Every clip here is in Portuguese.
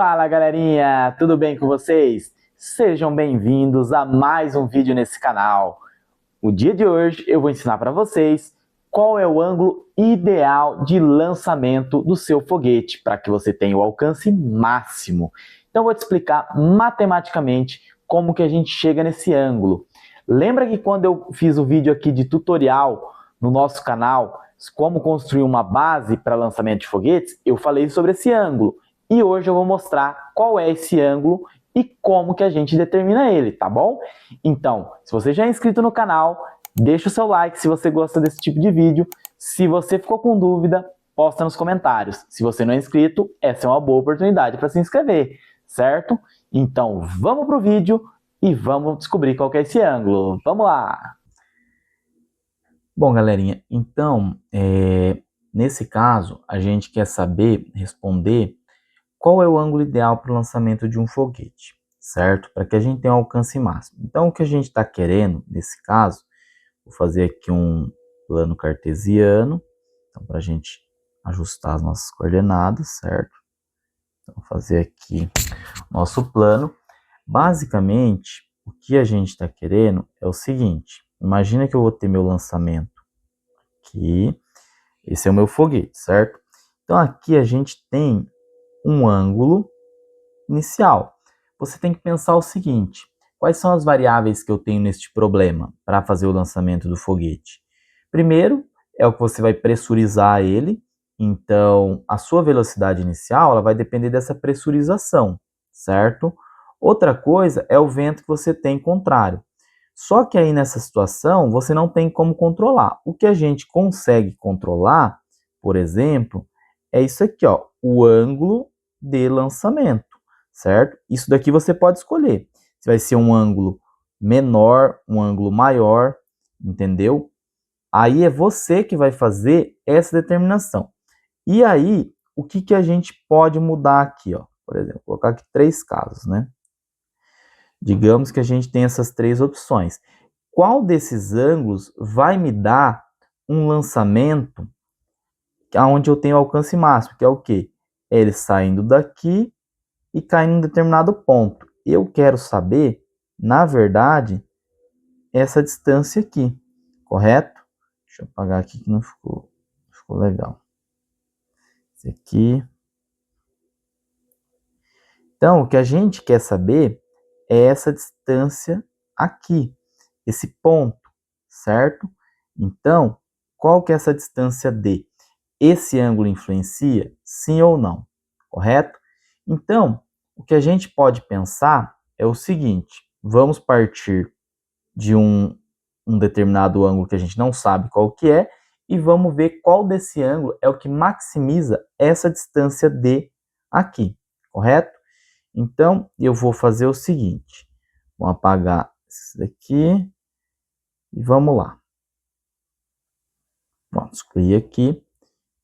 Fala galerinha, tudo bem com vocês? Sejam bem-vindos a mais um vídeo nesse canal. O dia de hoje eu vou ensinar para vocês qual é o ângulo ideal de lançamento do seu foguete para que você tenha o alcance máximo. Então eu vou te explicar matematicamente como que a gente chega nesse ângulo. Lembra que quando eu fiz o vídeo aqui de tutorial no nosso canal, como construir uma base para lançamento de foguetes, eu falei sobre esse ângulo. E hoje eu vou mostrar qual é esse ângulo e como que a gente determina ele, tá bom? Então, se você já é inscrito no canal, deixa o seu like se você gosta desse tipo de vídeo. Se você ficou com dúvida, posta nos comentários. Se você não é inscrito, essa é uma boa oportunidade para se inscrever, certo? Então, vamos pro vídeo e vamos descobrir qual que é esse ângulo. Vamos lá! Bom, galerinha, então, nesse caso, a gente quer responder qual é o ângulo ideal para o lançamento de um foguete, certo? Para que a gente tenha um alcance máximo. Então, o que a gente está querendo, nesse caso, vou fazer aqui um plano cartesiano, então, para a gente ajustar as nossas coordenadas, certo? Então, vou fazer aqui nosso plano. Basicamente, o que a gente está querendo é o seguinte: imagina que eu vou ter meu lançamento aqui, esse é o meu foguete, certo? Então, aqui a gente tem um ângulo inicial. Você tem que pensar o seguinte: quais são as variáveis que eu tenho neste problema para fazer o lançamento do foguete? Primeiro, é o que você vai pressurizar ele. Então, a sua velocidade inicial ela vai depender dessa pressurização, certo? Outra coisa é o vento que você tem contrário. Só que aí nessa situação, você não tem como controlar. O que a gente consegue controlar, por exemplo, é isso aqui, ó, o ângulo de lançamento, certo? Isso daqui você pode escolher. Se vai ser um ângulo menor, um ângulo maior, entendeu? Aí é você que vai fazer essa determinação. E aí, o que que a gente pode mudar aqui, ó? Por exemplo, vou colocar aqui 3 casos, né? Digamos que a gente tem essas 3 opções. Qual desses ângulos vai me dar um lançamento onde eu tenho alcance máximo, que é o quê? É ele saindo daqui e caindo em um determinado ponto. Eu quero saber, na verdade, essa distância aqui, correto? Deixa eu apagar aqui que não ficou legal. Esse aqui. Então, o que a gente quer saber é essa distância aqui, esse ponto, certo? Então, qual que é essa distância D? Esse ângulo influencia, sim ou não, correto? Então, o que a gente pode pensar é o seguinte: vamos partir de um determinado ângulo que a gente não sabe qual que é e vamos ver qual desse ângulo é o que maximiza essa distância D aqui, correto? Então, eu vou fazer o seguinte: vou apagar isso daqui e vamos lá. Vamos excluir aqui.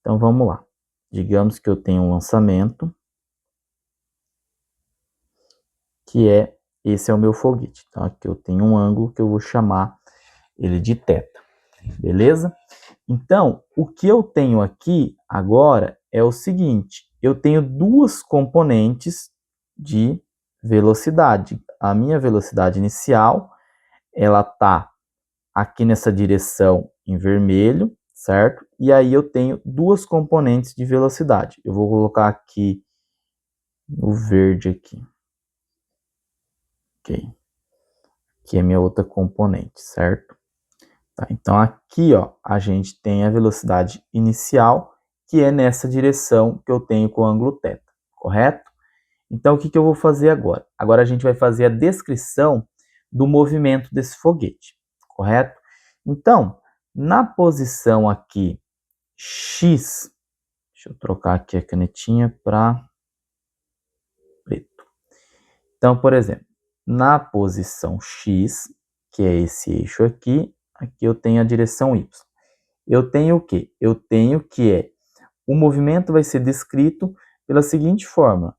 Então, vamos lá. Digamos que eu tenho um lançamento, que esse é o meu foguete. Então, aqui eu tenho um ângulo que eu vou chamar ele de θ, beleza? Então, o que eu tenho aqui agora é o seguinte: eu tenho 2 componentes de velocidade. A minha velocidade inicial, ela tá aqui nessa direção em vermelho, certo? E aí eu tenho 2 componentes de velocidade. Eu vou colocar aqui no verde aqui. Ok. Aqui é minha outra componente, certo? Tá, então aqui, ó, a gente tem a velocidade inicial, que é nessa direção que eu tenho com o ângulo θ, correto? Então o que que eu vou fazer agora? Agora a gente vai fazer a descrição do movimento desse foguete, correto? Então, na posição aqui X, deixa eu trocar aqui a canetinha para preto. Então, por exemplo, na posição X, que é esse eixo aqui, aqui eu tenho a direção Y. Eu tenho o quê? Eu tenho que o movimento vai ser descrito pela seguinte fórmula: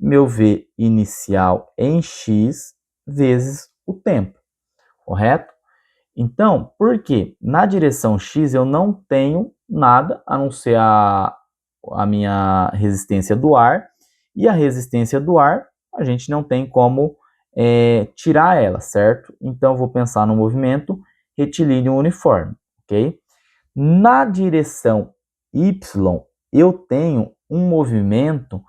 meu V inicial em X vezes o tempo, correto? Então, por quê? Na direção X eu não tenho nada a não ser a minha resistência do ar, E a resistência do ar, a gente não tem como tirar ela, certo? Então, eu vou pensar no movimento retilíneo uniforme, ok? Na direção Y, eu tenho um movimento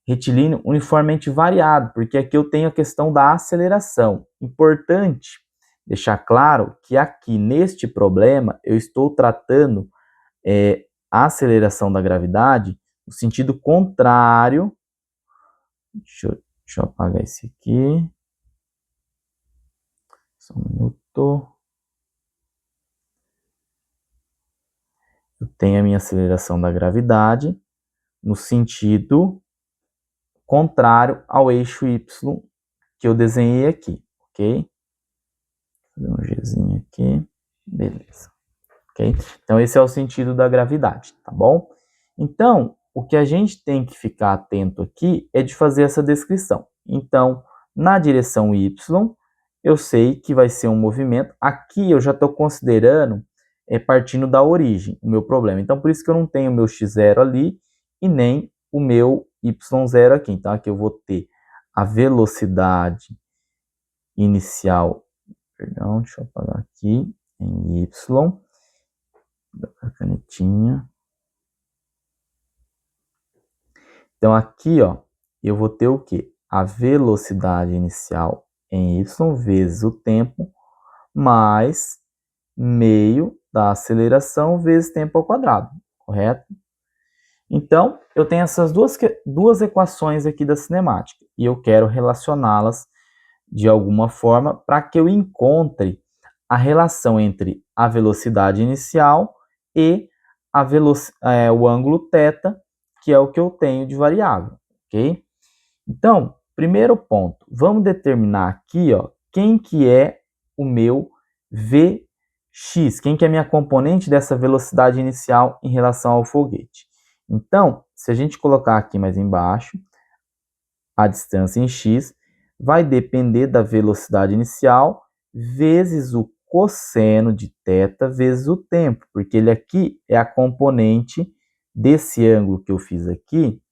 retilíneo uniformemente variado, porque aqui eu tenho a questão da aceleração. Importante deixar claro que aqui neste problema eu estou tratando a aceleração da gravidade no sentido contrário. Deixa eu apagar esse aqui. Só um minuto. Eu tenho a minha aceleração da gravidade no sentido contrário ao eixo Y que eu desenhei aqui, ok? Vou fazer um Gzinho aqui, beleza. Okay? Então, esse é o sentido da gravidade, tá bom? Então, o que a gente tem que ficar atento aqui é de fazer essa descrição. Então, na direção Y, eu sei que vai ser um movimento. Aqui eu já estou considerando partindo da origem, o meu problema. Então, por isso que eu não tenho o meu x0 ali e nem o meu y0 aqui. Então, aqui eu vou ter a velocidade inicial, perdão, deixa eu apagar aqui, em y, a canetinha. Então, aqui, ó, eu vou ter o quê? A velocidade inicial em y vezes o tempo, mais meio da aceleração vezes tempo ao quadrado, correto? Então, eu tenho essas duas equações aqui da cinemática, e eu quero relacioná-las de alguma forma para que eu encontre a relação entre a velocidade inicial e o ângulo θ, que é o que eu tenho de variável, ok? Então, primeiro ponto, vamos determinar aqui, ó, quem que é o meu Vx, quem que é a minha componente dessa velocidade inicial em relação ao foguete. Então, se a gente colocar aqui mais embaixo, a distância em x vai depender da velocidade inicial vezes o cosseno de θ vezes o tempo, porque ele aqui é a componente desse ângulo que eu fiz aqui,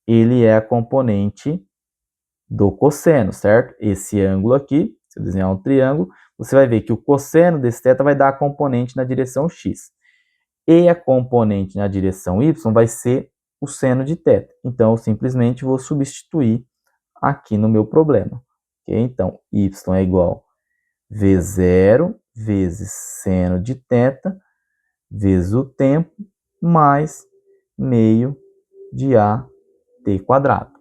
ele é a componente do cosseno, certo? Esse ângulo aqui, se eu desenhar um triângulo, você vai ver que o cosseno desse θ vai dar a componente na direção x. E a componente na direção y vai ser o seno de θ. Então, eu simplesmente vou substituir aqui no meu problema. Okay? Então, y é igual a V0 vezes seno de θ vezes o tempo mais meio de AT quadrado,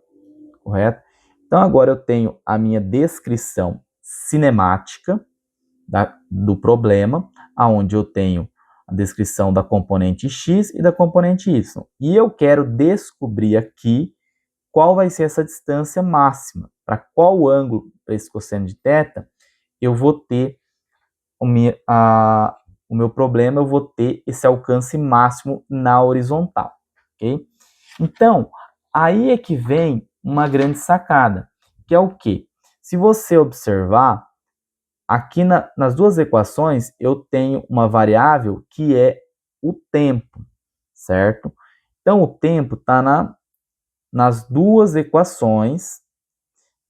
correto? Então, agora eu tenho a minha descrição cinemática do problema, aonde eu tenho a descrição da componente x e da componente y. E eu quero descobrir aqui qual vai ser essa distância máxima, para qual ângulo, para esse cosseno de θ, eu vou ter o meu problema, eu vou ter esse alcance máximo na horizontal, ok? Então, aí é que vem uma grande sacada, que é o quê? Se você observar, aqui nas duas equações, eu tenho uma variável que é o tempo, certo? Então, o tempo está nas duas equações,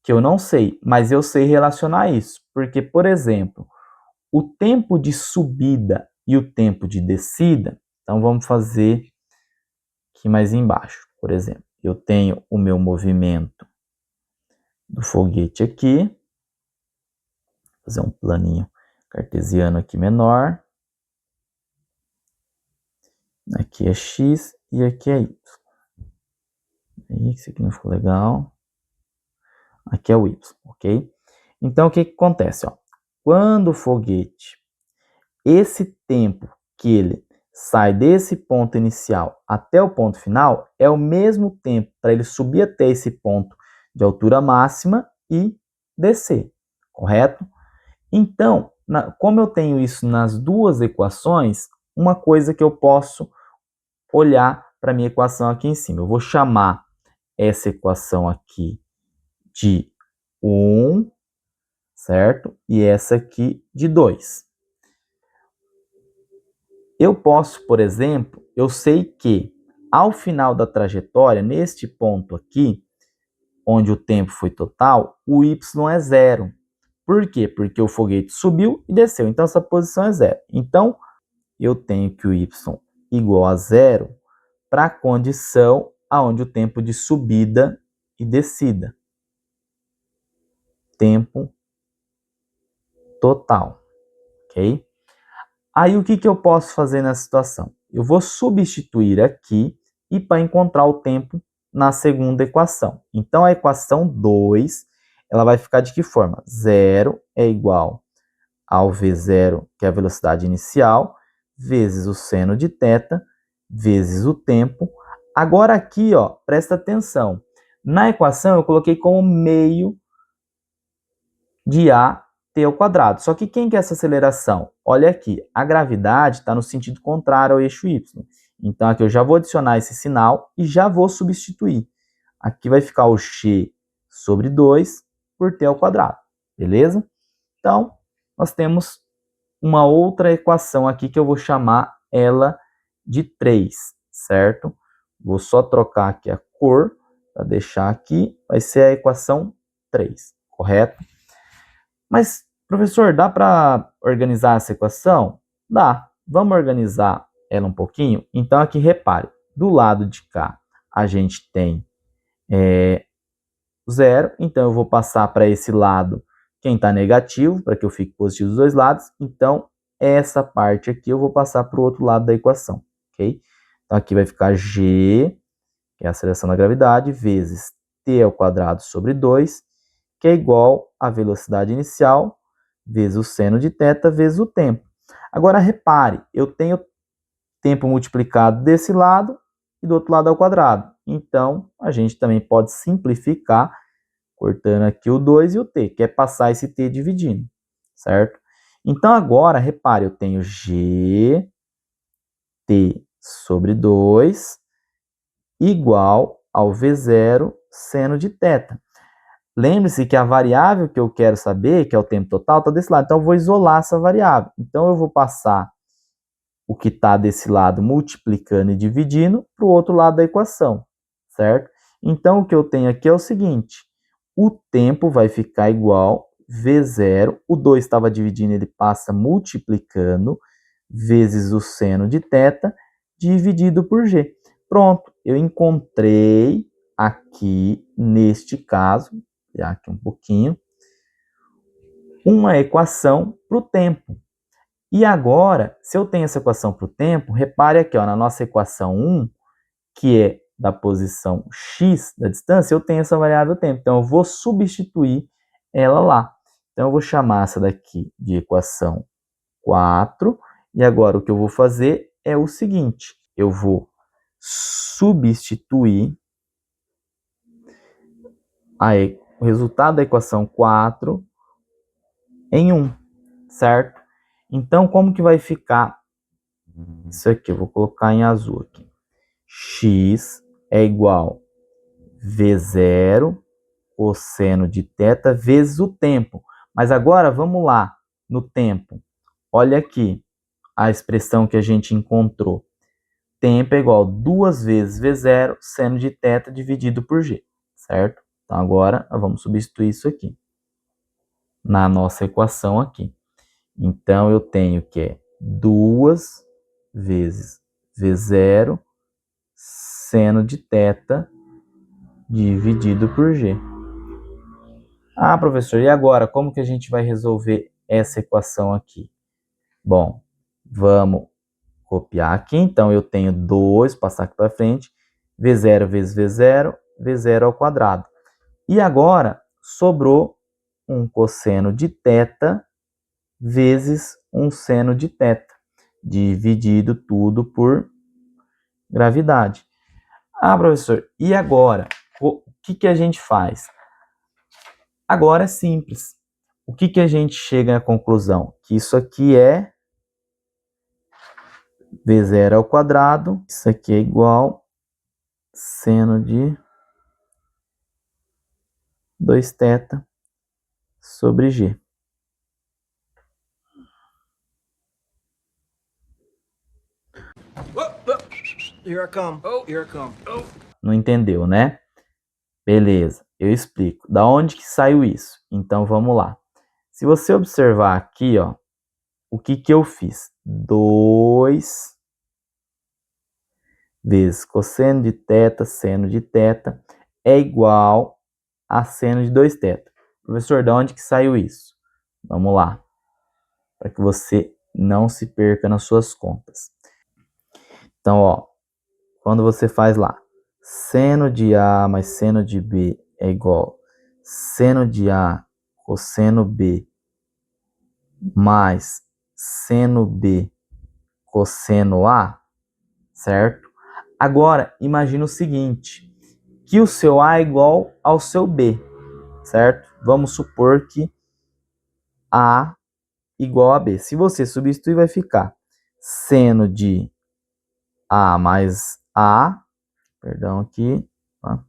que eu não sei, mas eu sei relacionar isso. Porque, por exemplo, o tempo de subida e o tempo de descida, então vamos fazer aqui mais embaixo, por exemplo. Eu tenho o meu movimento do foguete aqui, vou fazer um planinho cartesiano aqui menor. Aqui é x e aqui é y. Isso aqui não ficou legal. Aqui é o y, ok? Então, o que acontece? Ó? Quando o foguete, esse tempo que ele sai desse ponto inicial até o ponto final, é o mesmo tempo para ele subir até esse ponto de altura máxima e descer, correto? Então, como eu tenho isso nas duas equações, uma coisa que eu posso olhar para a minha equação aqui em cima. Eu vou chamar essa equação aqui de 1, certo? E essa aqui de 2. Eu posso, por exemplo, eu sei que Ao final da trajetória, neste ponto aqui, onde o tempo foi total, o y é zero. Por quê? Porque o foguete subiu e desceu, então essa posição é zero. Então, eu tenho que o y igual a zero para a condição onde o tempo de subida e descida. Tempo total, ok? Aí o que eu posso fazer nessa situação? Eu vou substituir aqui e para encontrar o tempo na segunda equação. Então a equação 2, ela vai ficar de que forma? 0 é igual ao V0, que é a velocidade inicial, vezes o seno de θ, vezes o tempo. Agora aqui, ó, presta atenção. Na equação eu coloquei como meio de a t ao quadrado. Só que quem que é essa aceleração? Olha aqui, a gravidade está no sentido contrário ao eixo y. Então aqui eu já vou adicionar esse sinal e já vou substituir. Aqui vai ficar o x sobre 2 por t ao quadrado, beleza? Então, nós temos uma outra equação aqui que eu vou chamar ela de 3, certo? Vou só trocar aqui a cor para deixar aqui, vai ser a equação 3, correto? Mas, professor, dá para organizar essa equação? Dá. Vamos organizar ela um pouquinho? Então, aqui repare, do lado de cá a gente tem zero, então eu vou passar para esse lado quem está negativo, para que eu fique positivo dos dois lados. Então, essa parte aqui eu vou passar para o outro lado da equação, ok? Então, aqui vai ficar g, que é a aceleração da gravidade, vezes t ao quadrado sobre 2, que é igual à velocidade inicial, vezes o seno de θ, vezes o tempo. Agora, repare, eu tenho tempo multiplicado desse lado e do outro lado ao quadrado. Então, a gente também pode simplificar, cortando aqui o 2 e o t, que é passar esse t dividindo, certo? Então, agora, repare, eu tenho gt sobre 2 igual ao v0 seno de θ. Lembre-se que a variável que eu quero saber, que é o tempo total, está desse lado. Então, eu vou isolar essa variável. Então, eu vou passar o que está desse lado multiplicando e dividindo para o outro lado da equação, certo? Então, o que eu tenho aqui é o seguinte. O tempo vai ficar igual V0. O 2 estava dividindo, ele passa multiplicando, vezes o seno de θ, dividido por G. Pronto, eu encontrei aqui, neste caso, aqui um pouquinho, uma equação para o tempo. E agora, se eu tenho essa equação para o tempo, repare aqui, ó, na nossa equação 1, que é da posição x da distância, eu tenho essa variável tempo. Então, eu vou substituir ela lá. Então, eu vou chamar essa daqui de equação 4. E agora, o que eu vou fazer é o seguinte. Eu vou substituir o resultado da equação 4 em 1, certo? Então, como que vai ficar isso aqui? Eu vou colocar em azul aqui. X é igual V0 cosseno de θ vezes o tempo. Mas agora, vamos lá, no tempo. Olha aqui a expressão que a gente encontrou. Tempo é igual a 2 vezes V0 seno de θ dividido por G, certo? Então, agora, vamos substituir isso aqui na nossa equação aqui. Então, eu tenho que é 2 vezes V0 seno de θ dividido por G. Ah, professor, e agora? Como que a gente vai resolver essa equação aqui? Bom, vamos copiar aqui. Então, eu tenho 2, passar aqui para frente, V0 vezes V0, V0 ao quadrado. E agora, sobrou um cosseno de θ vezes um seno de θ, dividido tudo por gravidade. Ah, professor, e agora? O que a gente faz? Agora é simples. O que a gente chega à conclusão? Que isso aqui é V0 ao quadrado, isso aqui é igual seno de 2θ sobre G. Here I come. Oh, here I come. Oh. Não entendeu, né? Beleza, eu explico. Da onde que saiu isso? Então vamos lá. Se você observar aqui, ó, o que que eu fiz? 2 vezes cosseno de θ, seno de θ é igual a seno de 2θ. Professor, de onde que saiu isso? Vamos lá, para que você não se perca nas suas contas. Então, ó, quando você faz lá, seno de A mais seno de B é igual a seno de A cosseno B mais seno B cosseno A, certo? Agora, imagina o seguinte, que o seu A é igual ao seu B, certo? Vamos supor que A igual a B. Se você substituir, vai ficar seno de A mais A, perdão aqui, tá?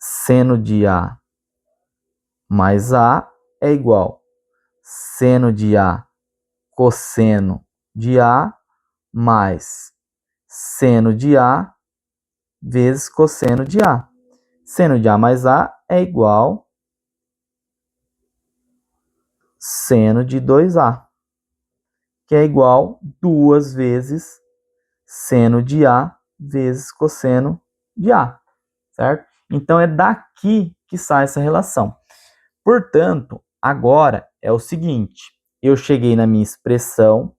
Seno de A mais A é igual seno de A cosseno de A mais seno de A vezes cosseno de A. Seno de A mais A é igual seno de 2A, que é igual 2 vezes seno de A vezes cosseno de A, certo? Então, é daqui que sai essa relação. Portanto, agora é o seguinte, eu cheguei na minha expressão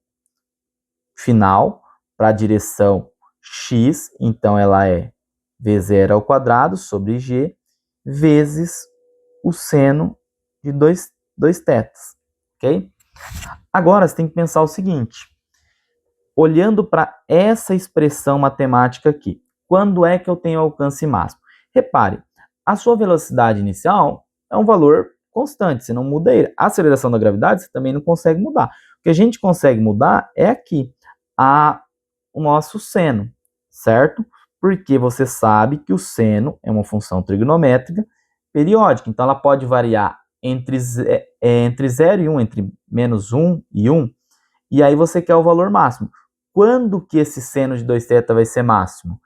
final para a direção x, então ela é v0 ao quadrado sobre g, vezes o seno de 2 tetas, ok? Agora, você tem que pensar o seguinte, olhando para essa expressão matemática aqui, quando é que eu tenho alcance máximo? Repare, a sua velocidade inicial é um valor constante, você não muda ele. A aceleração da gravidade você também não consegue mudar. O que a gente consegue mudar é aqui, o nosso seno, certo? Porque você sabe que o seno é uma função trigonométrica periódica, então ela pode variar entre 0 e 1, entre menos 1 e 1, e aí você quer o valor máximo. Quando que esse seno de 2θ vai ser máximo?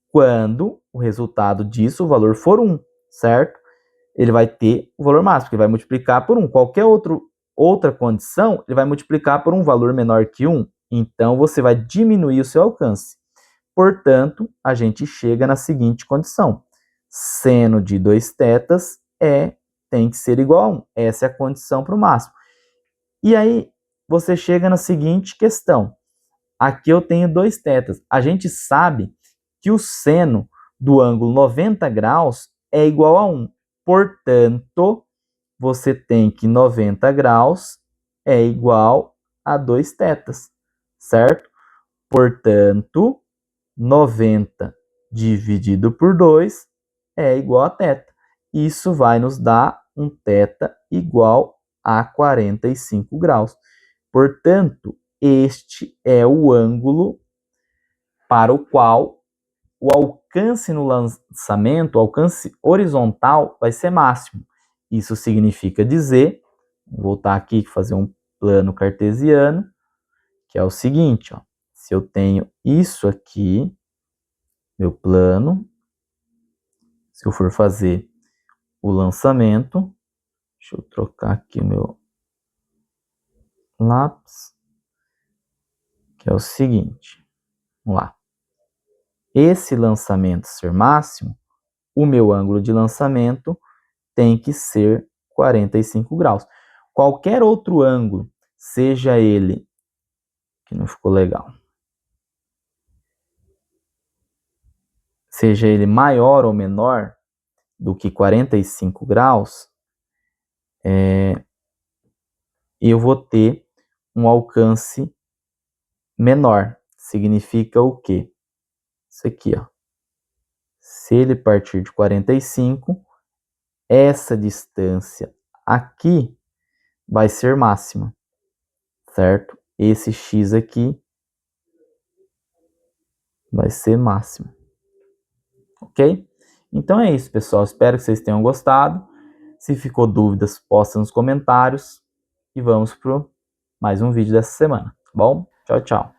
Quando o resultado disso, o valor for 1, certo? Ele vai ter o valor máximo, que vai multiplicar por 1. Qualquer outra condição, ele vai multiplicar por um valor menor que 1. Então, você vai diminuir o seu alcance. Portanto, a gente chega na seguinte condição. Seno de 2θ tem que ser igual a 1. Essa é a condição para o máximo. E aí, você chega na seguinte questão. Aqui eu tenho 2θ. A gente sabe que o seno do ângulo 90 graus é igual a 1. Portanto, você tem que 90 graus é igual a 2θ, certo? Portanto, 90 dividido por 2 é igual a θ. Isso vai nos dar um θ igual a 45 graus. Portanto, este é o ângulo para o qual o alcance no lançamento, o alcance horizontal, vai ser máximo. Isso significa dizer, vou voltar aqui e fazer um plano cartesiano, que é o seguinte, ó, se eu tenho isso aqui, meu plano, se eu for fazer o lançamento, deixa eu trocar aqui o meu lápis, que é o seguinte, vamos lá. Esse lançamento ser máximo, o meu ângulo de lançamento tem que ser 45 graus. Qualquer outro ângulo, seja ele, que não ficou legal, seja ele maior ou menor do que 45 graus, eu vou ter um alcance menor. Significa o quê? Isso aqui, ó. Se ele partir de 45, essa distância aqui vai ser máxima, certo? Esse x aqui vai ser máximo. Ok? Então é isso, pessoal. Espero que vocês tenham gostado. Se ficou dúvidas, posta nos comentários. E vamos para mais um vídeo dessa semana, tá bom? Tchau, tchau.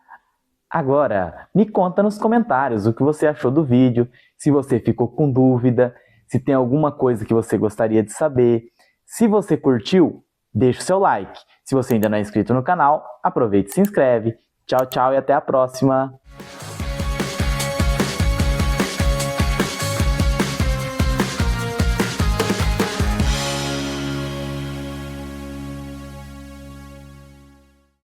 Agora, me conta nos comentários o que você achou do vídeo, se você ficou com dúvida, se tem alguma coisa que você gostaria de saber. Se você curtiu, deixa o seu like. Se você ainda não é inscrito no canal, aproveite e se inscreve. Tchau, tchau e até a próxima!